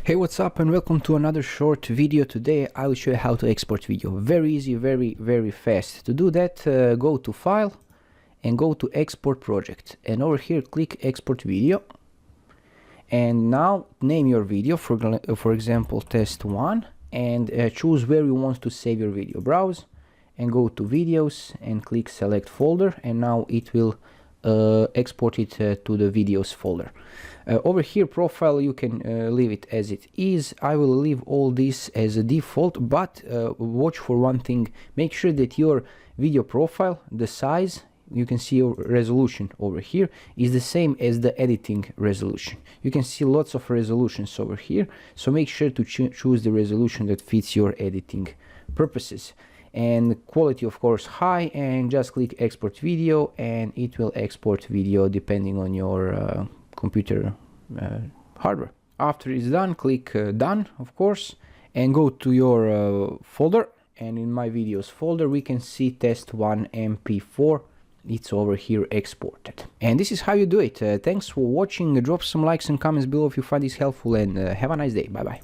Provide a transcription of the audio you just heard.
Hey, what's up and welcome to another short video. Today I will show you how to export video. Very easy, very fast. To do that, go to File and go to Export Project, and over here click Export Video, and now name your video, for example test 1, and choose where you want to save your video. Browse and go to Videos and click Select Folder, and now it will export it to the videos folder. Over here profile, you can leave it as it is. I will leave all this as a default, but watch for one thing. Make sure that your video profile, the size, you can see your resolution over here, is the same as the editing resolution. You can see lots of resolutions over here, so make sure to choose the resolution that fits your editing purposes. And quality, of course, high, and just click Export Video, and it will export video depending on your computer hardware. After it's done, click Done, of course, and go to your folder, and in My Videos folder we can see Test1 MP4. It's over here exported. And this is how you do it. Thanks for watching. Drop some likes and comments below if you find this helpful, and have a nice day. Bye bye.